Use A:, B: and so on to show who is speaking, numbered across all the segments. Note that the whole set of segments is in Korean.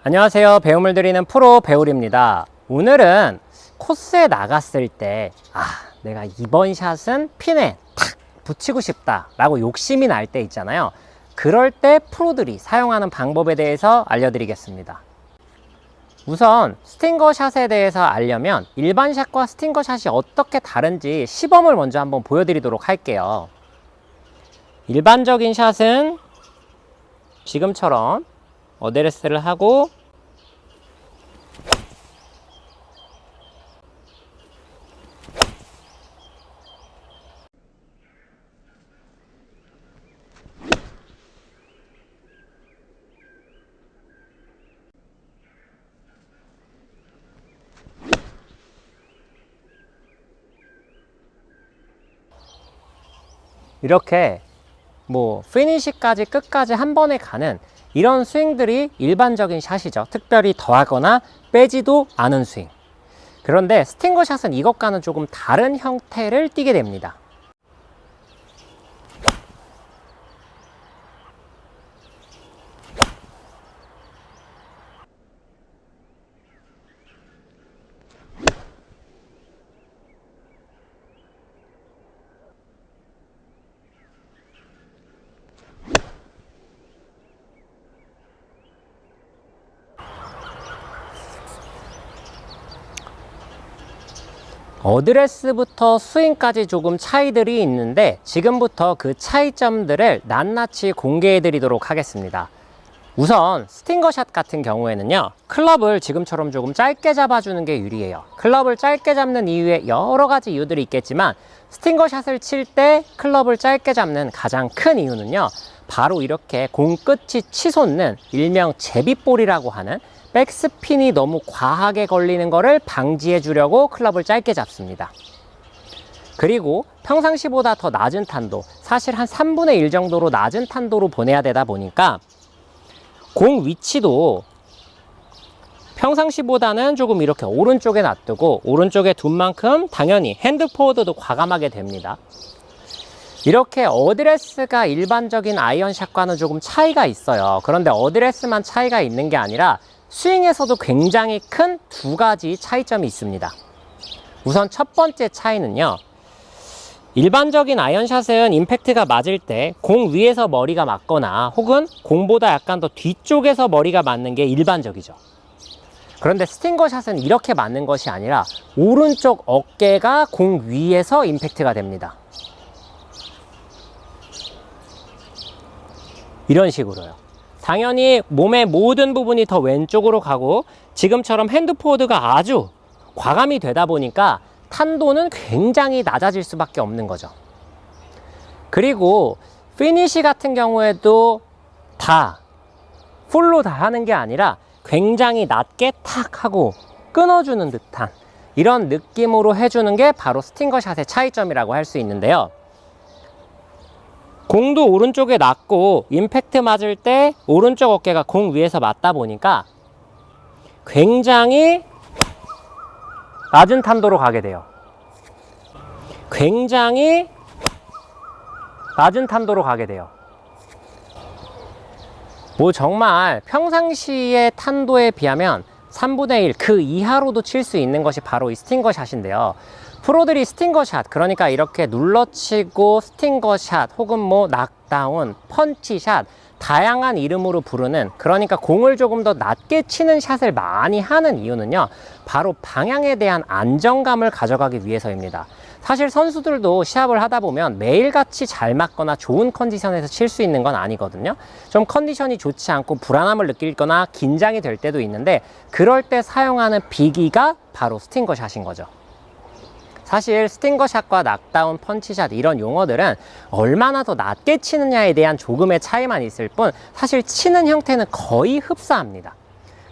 A: 안녕하세요. 배움을 드리는 프로 배울입니다. 오늘은 코스에 나갔을 때 내가 이번 샷은 핀에 탁 붙이고 싶다 라고 욕심이 날 때 있잖아요. 그럴 때 프로들이 사용하는 방법에 대해서 알려드리겠습니다. 우선 스팅거 샷에 대해서 알려면 일반 샷과 스팅거 샷이 어떻게 다른지 시범을 먼저 한번 보여드리도록 할게요. 일반적인 샷은 지금처럼 어드레스를 하고 이렇게 피니시까지 끝까지 한 번에 가는 이런 스윙들이 일반적인 샷이죠. 특별히 더하거나 빼지도 않은 스윙. 그런데 스팅거 샷은 이것과는 조금 다른 형태를 띠게 됩니다. 어드레스부터 스윙까지 조금 차이들이 있는데 지금부터 그 차이점들을 낱낱이 공개해 드리도록 하겠습니다. 우선 스팅거 샷 같은 경우에는요, 클럽을 지금처럼 조금 짧게 잡아주는 게 유리해요. 클럽을 짧게 잡는 이유에 여러 가지 이유들이 있겠지만 스팅거 샷을 칠 때 클럽을 짧게 잡는 가장 큰 이유는요, 바로 이렇게 공 끝이 치솟는 일명 제빗볼이라고 하는 백스핀이 너무 과하게 걸리는 것을 방지해 주려고 클럽을 짧게 잡습니다. 그리고 평상시보다 더 낮은 탄도, 사실 한 3분의 1 정도로 낮은 탄도로 보내야 되다 보니까 공 위치도 평상시보다는 조금 이렇게 오른쪽에 놔두고 오른쪽에 둔 만큼 당연히 핸드 포워드도 과감하게 됩니다. 이렇게 어드레스가 일반적인 아이언샷과는 조금 차이가 있어요. 그런데 어드레스만 차이가 있는 게 아니라 스윙에서도 굉장히 큰 두 가지 차이점이 있습니다. 우선 첫 번째 차이는요, 일반적인 아이언샷은 임팩트가 맞을 때 공 위에서 머리가 맞거나 혹은 공보다 약간 더 뒤쪽에서 머리가 맞는 게 일반적이죠. 그런데 스팅거 샷은 이렇게 맞는 것이 아니라 오른쪽 어깨가 공 위에서 임팩트가 됩니다. 이런 식으로요. 당연히 몸의 모든 부분이 더 왼쪽으로 가고 지금처럼 핸드 포워드가 아주 과감히 되다 보니까 탄도는 굉장히 낮아질 수밖에 없는 거죠. 그리고 피니시 같은 경우에도 다 풀로 다 하는 게 아니라 굉장히 낮게 탁 하고 끊어주는 듯한 이런 느낌으로 해주는 게 바로 스팅거 샷의 차이점이라고 할 수 있는데요. 공도 오른쪽에 낮고 임팩트 맞을 때 오른쪽 어깨가 공 위에서 맞다 보니까 굉장히 낮은 탄도로 가게 돼요. 굉장히 낮은 탄도로 가게 돼요. 정말 평상시의 탄도에 비하면 3분의 1 그 이하로도 칠 수 있는 것이 바로 이 스팅거 샷인데요. 프로들이 스팅거 샷, 그러니까 이렇게 눌러치고 스팅거 샷 혹은 낙다운, 펀치 샷, 다양한 이름으로 부르는, 그러니까 공을 조금 더 낮게 치는 샷을 많이 하는 이유는요, 바로 방향에 대한 안정감을 가져가기 위해서입니다. 사실 선수들도 시합을 하다 보면 매일같이 잘 맞거나 좋은 컨디션에서 칠 수 있는 건 아니거든요. 좀 컨디션이 좋지 않고 불안함을 느끼거나 긴장이 될 때도 있는데 그럴 때 사용하는 비기가 바로 스팅거 샷인 거죠. 사실 스팅거 샷과 낙다운, 펀치샷 이런 용어들은 얼마나 더 낮게 치느냐에 대한 조금의 차이만 있을 뿐 사실 치는 형태는 거의 흡사합니다.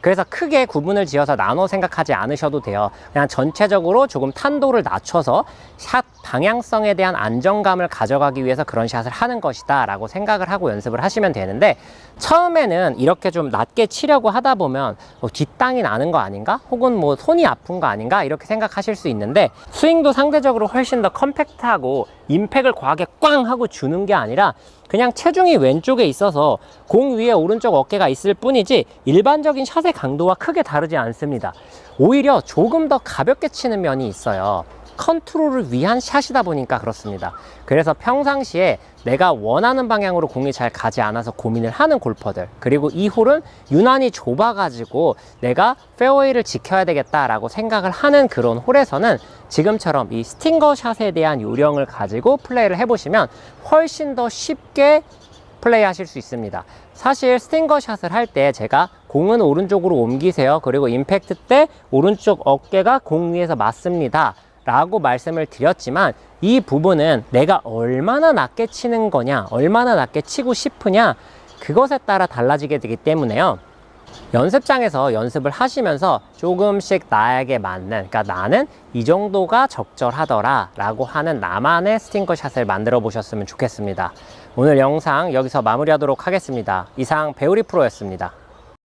A: 그래서 크게 구분을 지어서 나눠 생각하지 않으셔도 돼요. 그냥 전체적으로 조금 탄도를 낮춰서 샷 방향성에 대한 안정감을 가져가기 위해서 그런 샷을 하는 것이다 라고 생각을 하고 연습을 하시면 되는데, 처음에는 이렇게 좀 낮게 치려고 하다 보면 뒷땅이 나는 거 아닌가? 혹은 뭐 손이 아픈 거 아닌가? 이렇게 생각하실 수 있는데, 스윙도 상대적으로 훨씬 더 컴팩트하고 임팩을 과하게 꽝 하고 주는 게 아니라 그냥 체중이 왼쪽에 있어서 공 위에 오른쪽 어깨가 있을 뿐이지 일반적인 샷의 강도와 크게 다르지 않습니다. 오히려 조금 더 가볍게 치는 면이 있어요. 컨트롤을 위한 샷이다 보니까 그렇습니다. 그래서 평상시에 내가 원하는 방향으로 공이 잘 가지 않아서 고민을 하는 골퍼들, 그리고 이 홀은 유난히 좁아가지고 내가 페어웨이를 지켜야 되겠다라고 생각을 하는 그런 홀에서는 지금처럼 이 스팅거 샷에 대한 요령을 가지고 플레이를 해보시면 훨씬 더 쉽게 플레이 하실 수 있습니다. 사실 스팅거 샷을 할 때 제가 공은 오른쪽으로 옮기세요, 그리고 임팩트 때 오른쪽 어깨가 공 위에서 맞습니다 라고 말씀을 드렸지만, 이 부분은 내가 얼마나 낮게 치는 거냐, 얼마나 낮게 치고 싶으냐, 그것에 따라 달라지게 되기 때문에요. 연습장에서 연습을 하시면서 조금씩 나에게 맞는, 그러니까 나는 이 정도가 적절하더라 라고 하는 나만의 스팅거 샷을 만들어 보셨으면 좋겠습니다. 오늘 영상 여기서 마무리하도록 하겠습니다. 이상 배우리 프로였습니다.